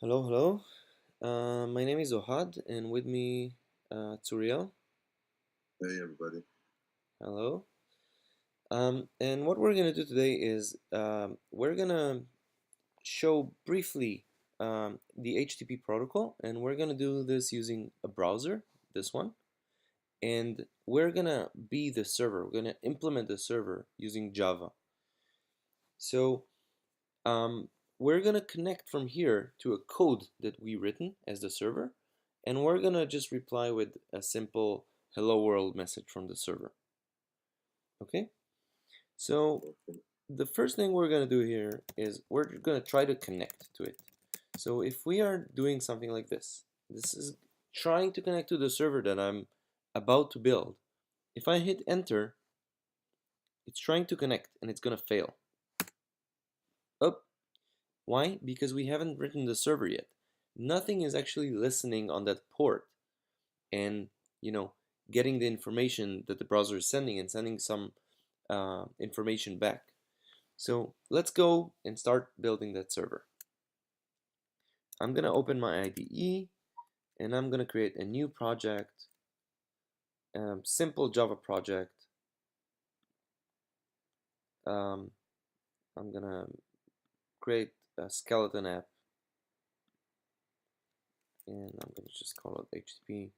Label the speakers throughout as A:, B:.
A: Hello, hello. My name is Ohad, and with me, Turiel.
B: Hey everybody.
A: Hello. And what we're gonna do today is we're gonna show briefly the HTTP protocol, and we're gonna do this using a browser, this one, and we're gonna be the server. We're gonna implement the server using Java. So um, we're gonna connect from here to a code that we written as the server, and we're gonna just reply with a simple hello world message from the server. Okay, so
B: Okay.
A: the first thing we're gonna do here is we're gonna try to connect to it. So if we are doing something like this is trying to connect to the server that I'm about to build. If I hit enter, it's trying to connect and it's gonna fail. Oh, why? Because we haven't written the server yet. Nothing is actually listening on that port and, you know, getting the information that the browser is sending and sending some information back. So let's go and start building that server. I'm gonna open my IDE and I'm gonna create a new project, simple Java project. Um, I'm gonna create a skeleton app and I'm gonna just call it HTTP.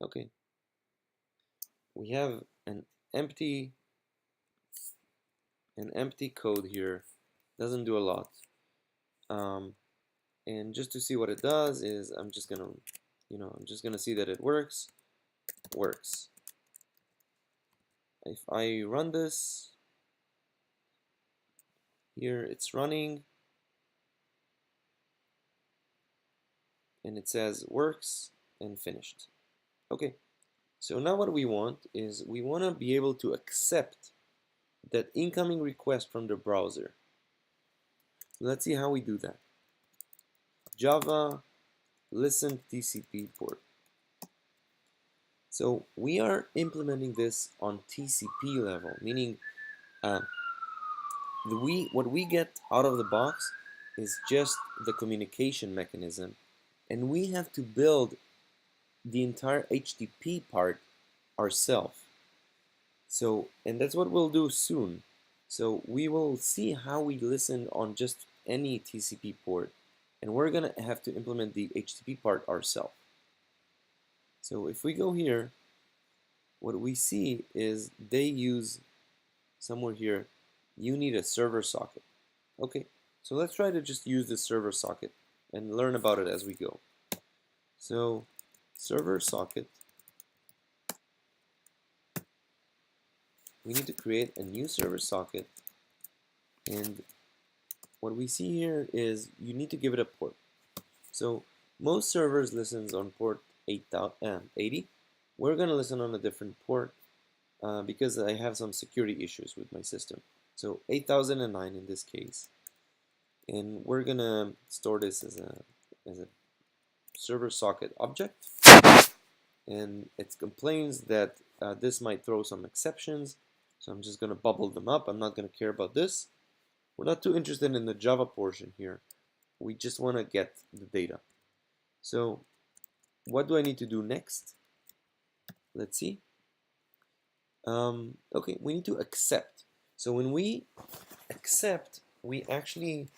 A: Okay, we have empty an empty code here. Doesn't do a lot. Um, and just to see what it does is I'm just gonna, I'm just gonna see that it works. Works. If I run this here, it's running, and it says works and finished. Okay. So now what we want is we want to be able to accept that incoming request from the browser. So let's see how we do that. Java listen TCP port. So we are implementing this on TCP level, meaning uh, what we get out of the box is just the communication mechanism, and we have to build the entire HTTP part ourselves. So, and that's what we'll do soon. So we will see how we listen on just any TCP port, and we're gonna have to implement the HTTP part ourselves. So if we go here, what we see is they use somewhere here, you need a server socket. Okay, so let's try to just use this server socket and learn about it as we go. So server socket, we need to create a new server socket, and what we see here is you need to give it a port. So most servers listens on port 80. We're gonna listen on a different port because I have some security issues with my system. So 8009 in this case, and we're gonna store this as a server socket object, and it complains that this might throw some exceptions, so I'm just gonna bubble them up. I'm not gonna care about this. We're not too interested in the Java portion here. We just want to get the data. So what do I need to do next? Let's see. Okay, we need to accept. So when we accept, we actually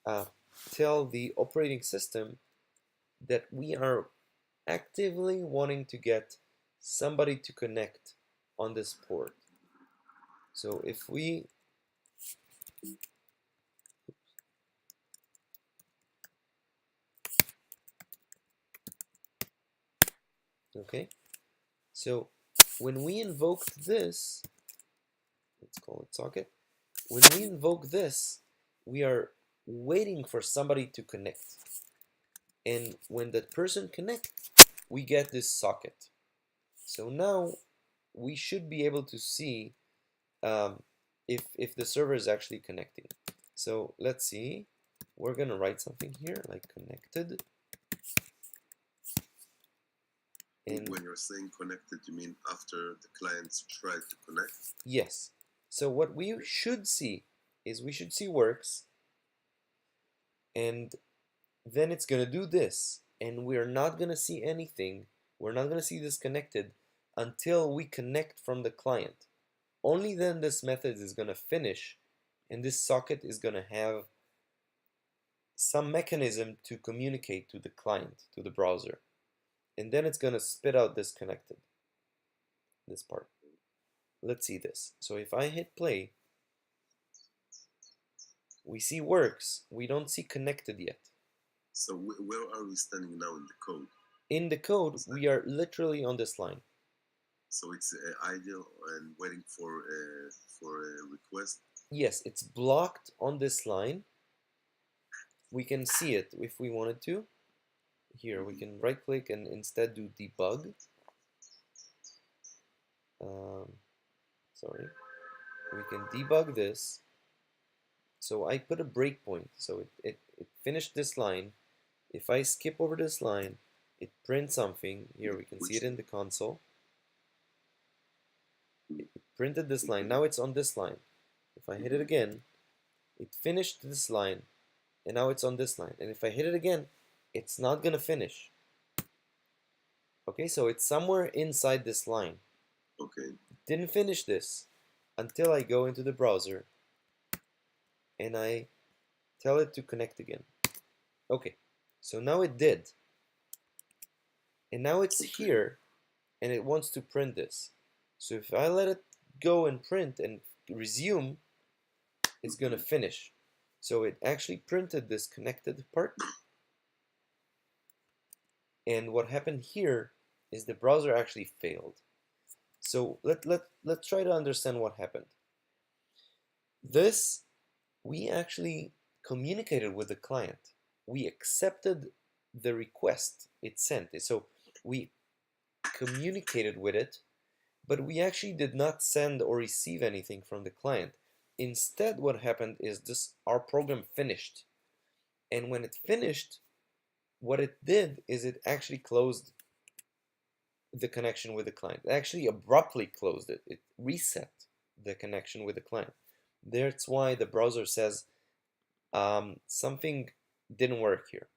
A: uh, tell the operating system that we are actively wanting to get somebody to connect on this port. So if we, okay, so when we invoked this, let's call it socket, when we invoke this, we are waiting for somebody to connect. And when that person connects, we get this socket. So now we should be able to see if the server is actually connecting. So let's see. We're gonna write something here like connected. And
B: When you're saying connected, you mean after the clients try to connect?
A: yes. So what we should see is we should see works. and then it's gonna do this, and we're not gonna see anything. We're not gonna see this connected until we connect from the client. Only then this method is gonna finish, and this socket is gonna have some mechanism to communicate to the client, to the browser, and then it's gonna spit out this connected, this part. Let's see this. So if I hit play, we see works. We don't see connected yet.
B: So where are we standing now in the code?
A: In the code, we are literally on this line.
B: So it's idle and waiting for a request.
A: Yes, it's blocked on this line. We can see it if we wanted to. Here, we can right click and instead do debug. Sorry. We can debug this. So I put a breakpoint. So it finished this line. If I skip over this line, it prints something. Here we can see it in the console. It printed this line. Now it's on this line. If I hit it again, it finished this line, and now it's on this line. And if I hit it again, it's not gonna finish. Okay, so it's somewhere inside this line.
B: Okay.
A: Didn't finish this until I go into the browser and I tell it to connect again. Okay, so now it did. And now it's here and it wants to print this. So if I let it go and print and resume, it's gonna finish. So it actually printed this connected part. And what happened here is the browser actually failed. So let's try to understand what happened. This, we actually communicated with the client. We accepted the request it sent. So we communicated with it, but we actually did not send or receive anything from the client. Instead, what happened is this, our program finished. And when it finished, what it did is it actually closed the connection with the client. It actually abruptly closed it. It reset the connection with the client. That's why the browser says something didn't work here.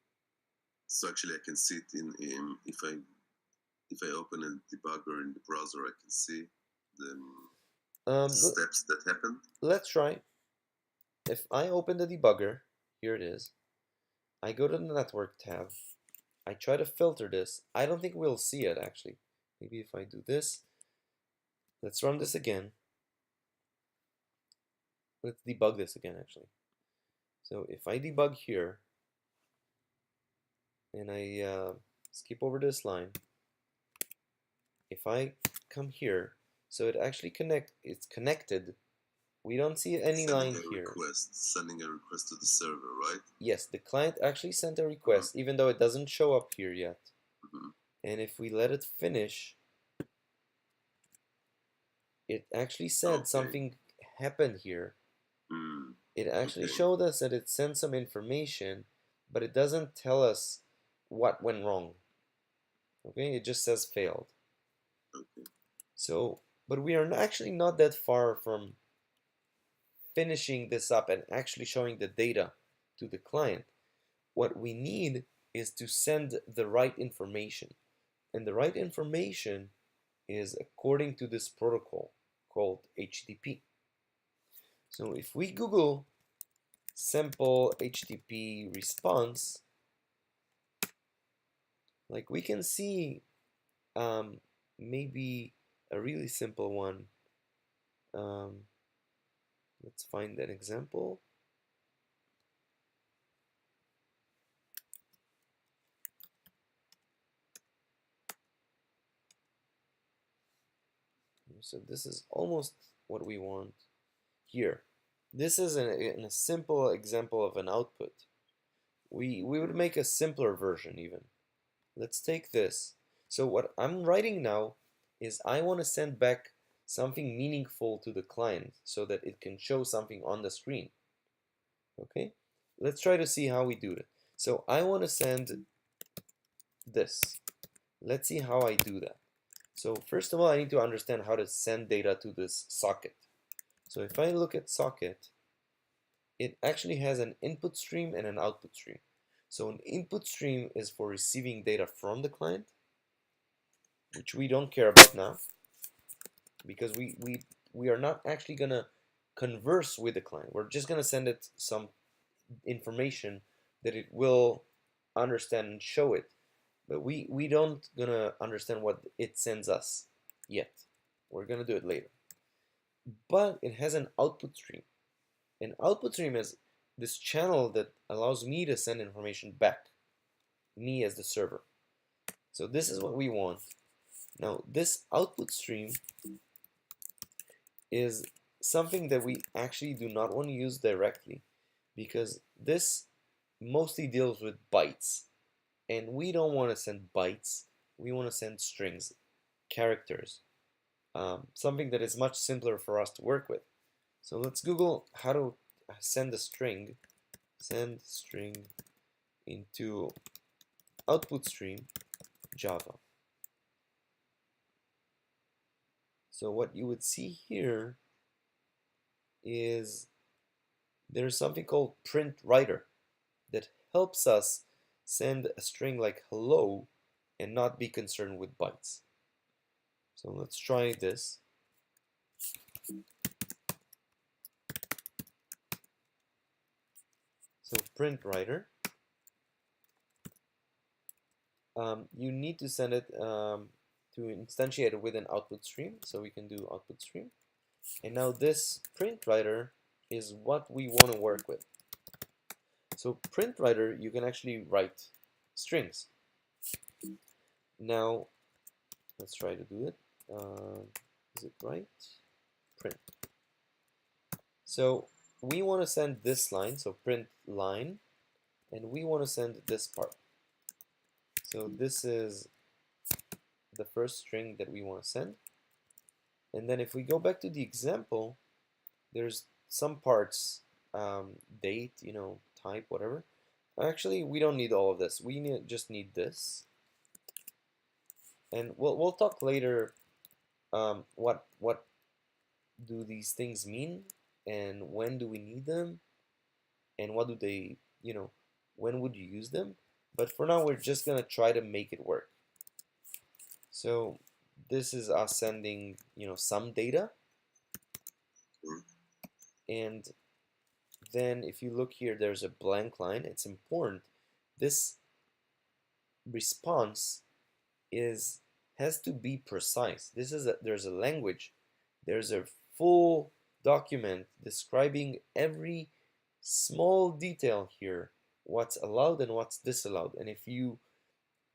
B: So actually, I can see it in if I open a debugger in the browser, I can see the steps that happened.
A: Let's try. If I open the debugger, here it is. I go to the network tab. I try to filter this. I don't think we'll see it actually. Maybe if I do this. Let's run this again. Let's debug this again actually. So if I debug here and I skip over this line, if I come here, so it actually it's connected. We don't see any line here.
B: Sending a request to the server, right?
A: Yes, the client actually sent a request, even though it doesn't show up here yet. And if we let it finish, it actually said something happened here. It actually showed us that it sent some information, but it doesn't tell us what went wrong. Okay, it just says failed. So, but we are actually not that far from finishing this up and actually showing the data to the client. What we need is to send the right information. And the right information is according to this protocol called HTTP. So if we Google sample HTTP response, like we can see maybe a really simple one. Let's find an example. So this is almost what we want here. This is a simple example of an output. We would make a simpler version even. Let's take this. So what I'm writing now is I want to send back something meaningful to the client so that it can show something on the screen. Okay, let's try to see how we do it. So I want to send this. Let's see how I do that. So first of all, I need to understand how to send data to this socket. So if I look at socket, it actually has an input stream and an output stream. So an input stream is for receiving data from the client, which we don't care about now, because we are not actually gonna converse with the client. We're just gonna send it some information that it will understand and show it. But we don't gonna understand what it sends us yet. We're gonna do it later. But it has an output stream. An output stream is this channel that allows me to send information back, me as the server. So this is what we want. Now this output stream is something that we actually do not want to use directly, because this mostly deals with bytes, and we don't want to send bytes. We want to send strings, characters, something that is much simpler for us to work with. So let's Google how to send a string. Send string into output stream Java. So what you would see here is there's something called print writer that helps us send a string like hello and not be concerned with bytes. So let's try this. So print writer, you need to send it to instantiate it with an output stream. So we can do output stream. And now this print writer is what we want to work with. So print writer, you can actually write strings. Now let's try to do it. Is it right? Print. So we want to send this line, so print line, and we want to send this part. So this is the first string that we want to send. And then if we go back to the example, there's some parts, date, type, whatever. Actually, we don't need all of this. We just need this. And we'll talk later what do these things mean, and when do we need them, and what do they, when would you use them. But for now, we're just gonna try to make it work. So this is us sending, some data. And then if you look here, there's a blank line. It's important. This response has to be precise. There's a language. There's a full document describing every small detail here, what's allowed and what's disallowed. And if you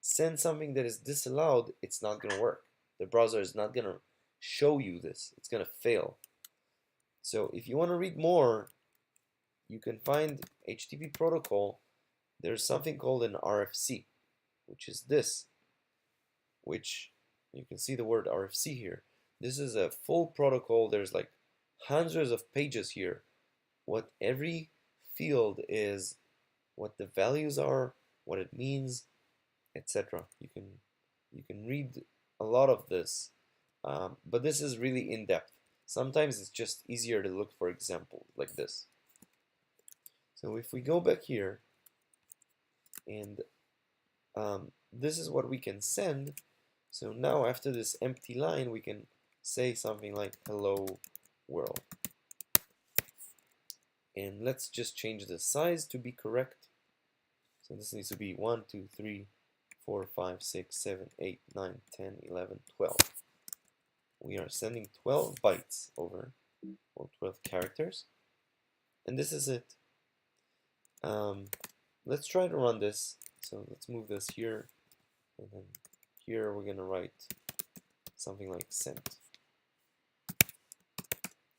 A: send something that is disallowed, it's not going to work. The browser is not going to show you this. It's going to fail. So if you want to read more, you can find HTTP protocol. There's something called an RFC, which is this, which you can see the word RFC here. This is a full protocol. There's like hundreds of pages here. What every field is, what the values are, what it means, etc. You can read a lot of this, but this is really in depth. Sometimes it's just easier to look for examples like this. So if we go back here, and this is what we can send. So now after this empty line, we can say something like hello world. And let's just change the size to be correct. So this needs to be 1, 2, 3, 4, 5, 6, 7, 8, 9, 10, 11, 12. We are sending 12 bytes over, or 12 characters. And this is it. Let's try to run this. So let's move this here, and then here we're gonna write something like sent.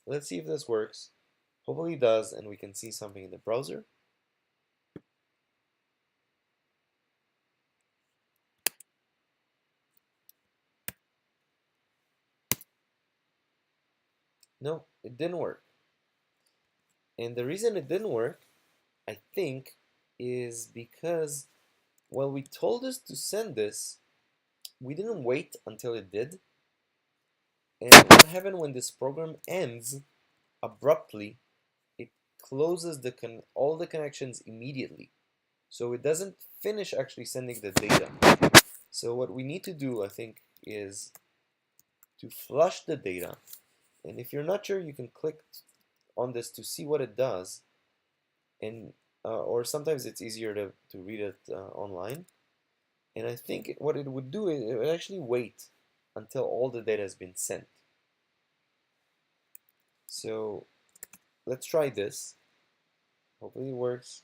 A: Let's see if this works. Hopefully it does, and we can see something in the browser. No, it didn't work. And the reason it didn't work, I think, is because while we told us to send this, we didn't wait until it did. And what happened when this program ends abruptly, it closes all the connections immediately. So it doesn't finish actually sending the data. So what we need to do, I think, is to flush the data. And if you're not sure, you can click on this to see what it does. And or sometimes it's easier to read it online. And I think what it would do is it would actually wait until all the data has been sent. So let's try this. Hopefully it works.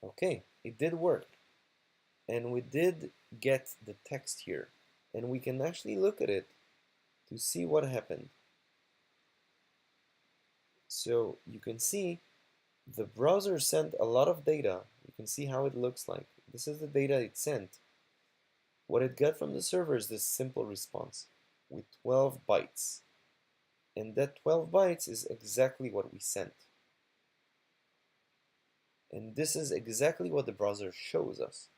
A: Okay, it did work. And we did get the text here. And we can actually look at it to see what happened. So you can see the browser sent a lot of data. You can see how it looks like. This is the data it sent. What it got from the server is this simple response with 12 bytes. And that 12 bytes is exactly what we sent. And this is exactly what the browser shows us.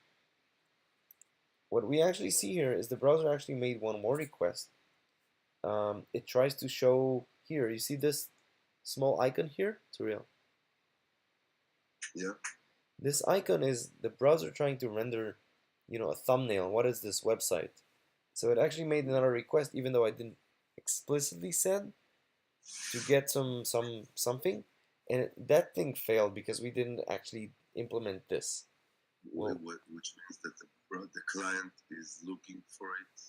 A: What we actually see here is the browser actually made one more request. It tries to show here. You see this small icon here? It's real.
B: Yeah.
A: This icon is the browser trying to render, a thumbnail. What is this website? So it actually made another request, even though I didn't explicitly said to get something, and that thing failed because we didn't actually implement this.
B: Well, which means that the client is looking for it.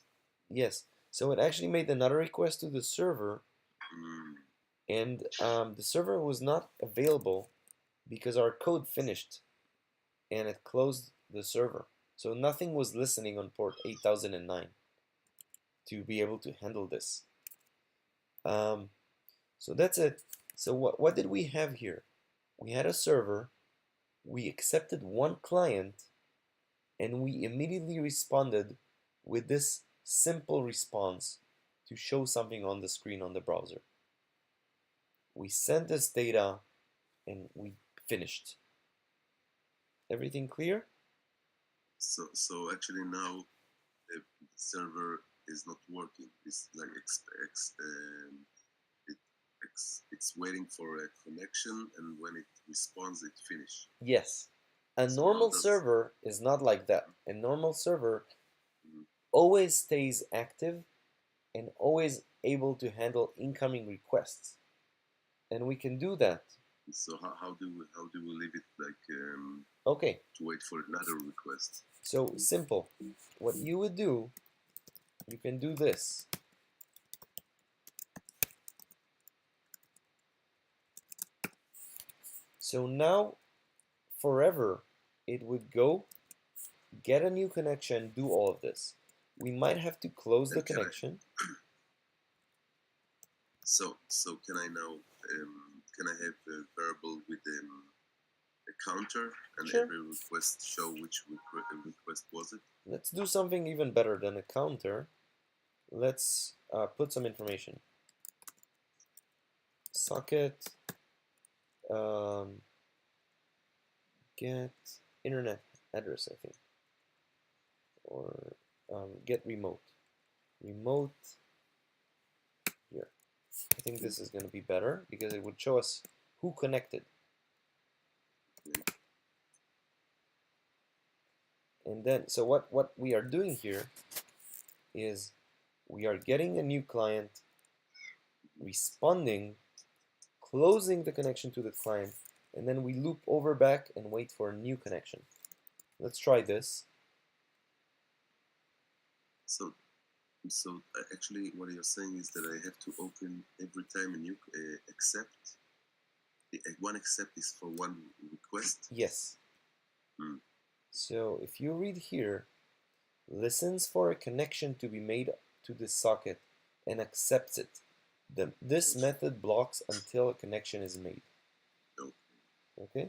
A: Yes. So it actually made another request to the server, and the server was not available because our code finished, and it closed the server. So nothing was listening on port 8009 to be able to handle this. So that's it. So what did we have here? We had a server, we accepted one client, and we immediately responded with this simple response to show something on the screen on the browser. We sent this data and we finished. Everything clear?
B: So actually now the server is not working. It's like it's waiting for a connection, and when it responds, it finishes.
A: Yes. A normal server is not like that. A normal server always stays active and always able to handle incoming requests. And we can do that.
B: So how do we leave it like
A: okay,
B: to wait for another request?
A: So simple. What you would do, you can do this. So now, forever, it would go, get a new connection, do all of this. We might have to close the connection.
B: So can I now, can I have a variable with a counter and
A: Sure.
B: every request show which request was it?
A: Let's do something even better than a counter. Let's put some information. Socket get internet address, I think, or get remote here. I think this is going to be better because it would show us who connected. And then, so what we are doing here is we are getting a new client, responding, closing the connection to the client, and then we loop over back and wait for a new connection. Let's try this.
B: So actually what you're saying is that I have to open every time a new accept. One accept is for one request?
A: Yes. So if you read here, listens for a connection to be made to the socket and accepts it. This method blocks until a connection is made. Okay?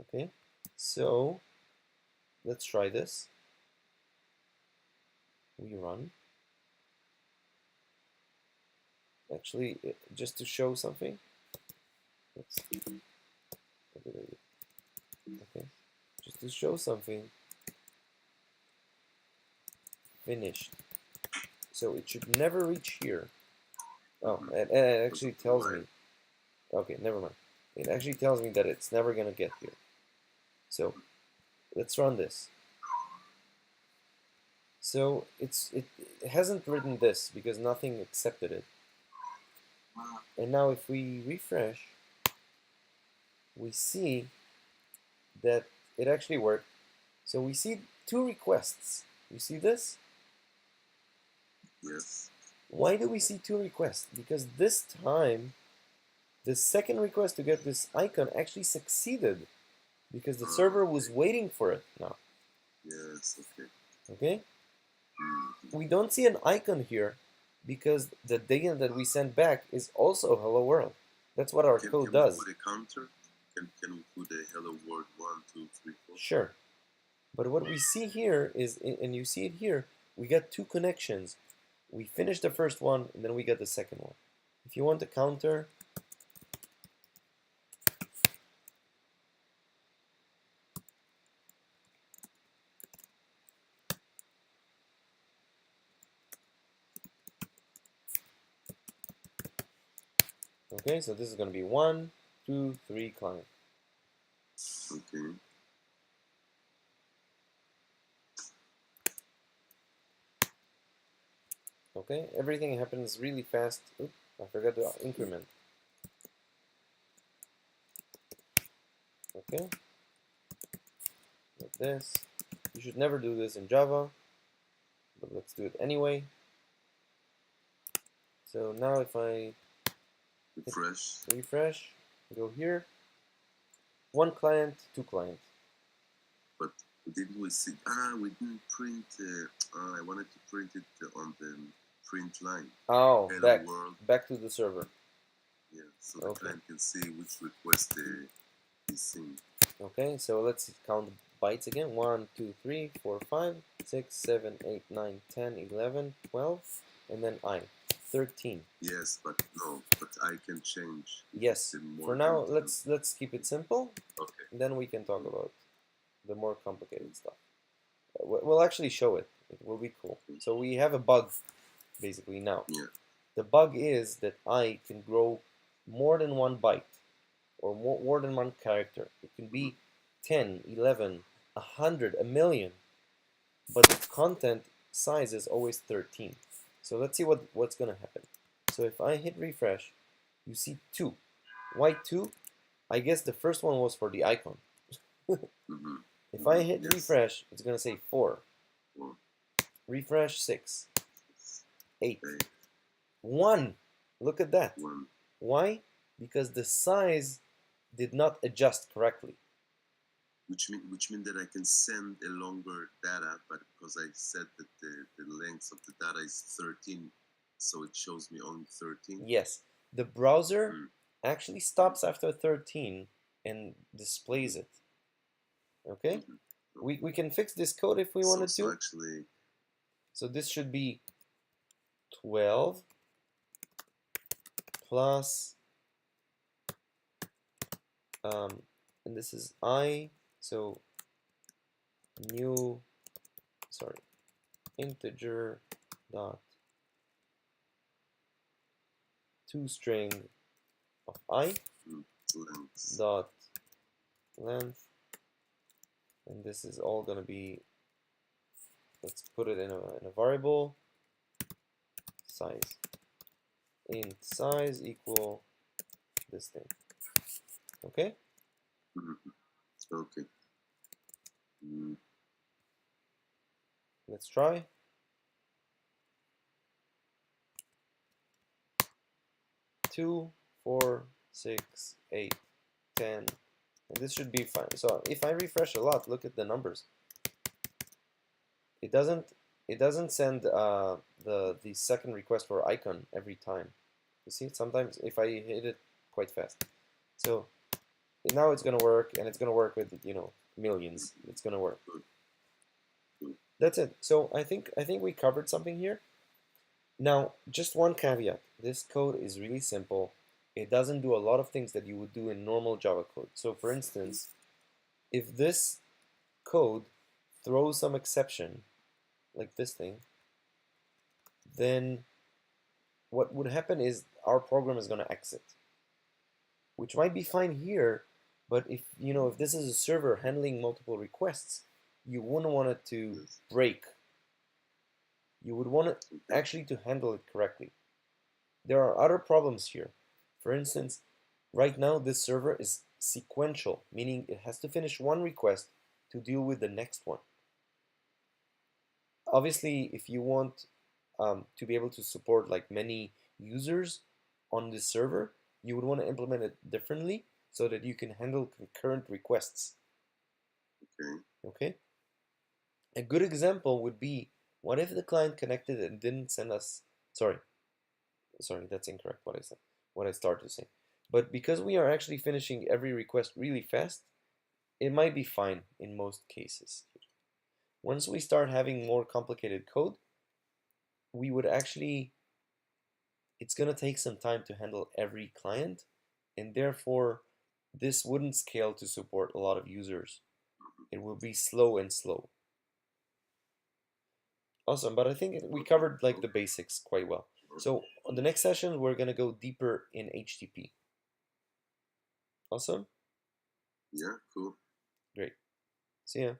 A: Okay, so let's try this. We run. Actually, just to show something. Okay, just to show something. Finished. So it should never reach here. Oh,
B: Mhm.
A: it
B: Because
A: actually
B: of the
A: tells me.
B: line.
A: Okay, never mind. It actually tells me that it's never gonna get here. So let's run this. So it hasn't written this because nothing accepted it. And now if we refresh, we see that it actually worked. So we see two requests. You see this?
B: Yes.
A: Why do we see two requests? Because this time, the second request to get this icon actually succeeded because the server was
B: Okay.
A: waiting for it now.
B: Yes. Okay.
A: Okay?
B: Mhm.
A: We don't see an icon here because the data that we sent back is also hello world. That's what our code
B: Can we
A: does.
B: put a counter? Can we put a hello world 1, 2, 3, 4?
A: Sure. But what we see here is, and you see it here, we got two connections. We finish the first one, and then we get the second one. If you want to counter, okay, so this is going to be 1, 2, 3 client.
B: Okay.
A: Okay, everything happens really fast. Oops, I forgot to increment. Okay, like this. You should never do this in Java, but let's do it anyway. So now if I
B: Refresh.
A: refresh, go here, one client, two client.
B: But didn't we see? We didn't print. I wanted to print it on the print line.
A: Oh,
B: Hello world.
A: back to the server.
B: Yeah. So the
A: Okay.
B: client can see which request is seen.
A: Okay, so let's count bytes again. 1, 2, 3, 4, 5, 6, 7, 8, 9, 10, 11, 12, and then I. 13.
B: Yes, but no. But I can change.
A: Yes.
B: More
A: For now,
B: than
A: let's keep it simple.
B: Okay.
A: Then we can talk about the more complicated stuff. We'll actually show it. It will be cool. So we have a bug basically now.
B: Yeah.
A: The bug is that I can grow more than one byte or more than one character. It can be 10, 11, 100, a million, but the content size is always 13. So let's see what's going to happen. So if I hit refresh, you see 2. Why 2? I guess the first one was for the icon.
B: Mm-hmm.
A: If I hit
B: Yes.
A: refresh, it's going to say 4.
B: Four.
A: Refresh 6, 8,
B: Okay.
A: 1. Look at that.
B: 1.
A: Why? Because the size did not adjust correctly.
B: Which mean that I can send a longer data, but because I said that the length of the data is 13, so it shows me only 13.
A: Yes, the browser
B: Mm.
A: actually stops after 13 and displays it. Okay?
B: Mm-hmm.
A: We can fix this code if we wanted
B: So
A: to.
B: actually,
A: So this should be 12 plus, and this is I, so new, sorry, integer dot toString of I
B: length.
A: dot length, and this is all gonna be, let's put it in a variable, size, int size equal this thing. Okay?
B: Mm-hmm. Okay. Mm.
A: Let's try. Two, 4, 6, 8, 10, and this should be fine. So if I refresh a lot, look at the numbers. It doesn't send the second request for icon every time. You see, sometimes if I hit it quite fast. So now it's gonna work, and it's gonna work with millions. It's gonna work. That's it. So I think we covered something here. Now, just one caveat. This code is really simple. It doesn't do a lot of things that you would do in normal Java code. So for instance, if this code throws some exception, like this thing, then what would happen is our program is going to exit, which might be fine here, but if this is a server handling multiple requests, you wouldn't want it to
B: Yes.
A: break. You would want it
B: Okay.
A: actually to handle it correctly. There are other problems here. For instance, right now this server is sequential, meaning it has to finish one request to deal with the next one. Obviously, if you want to be able to support like many users on this server, you would want to implement it differently so that you can handle concurrent requests.
B: Okay.
A: Okay? A good example would be, what if the client connected and didn't send us, sorry, that's incorrect what I said, what I started to say. But because we are actually finishing every request really fast, it might be fine in most cases. Once we start having more complicated code, we would actually, it's going to take some time to handle every client, and therefore this wouldn't scale to support a lot of users. It will be slow and slow. Awesome, but I think we covered like the basics quite well. So on the next session, we're going to go deeper in HTTP. Awesome?
B: Yeah, cool.
A: Great. See ya.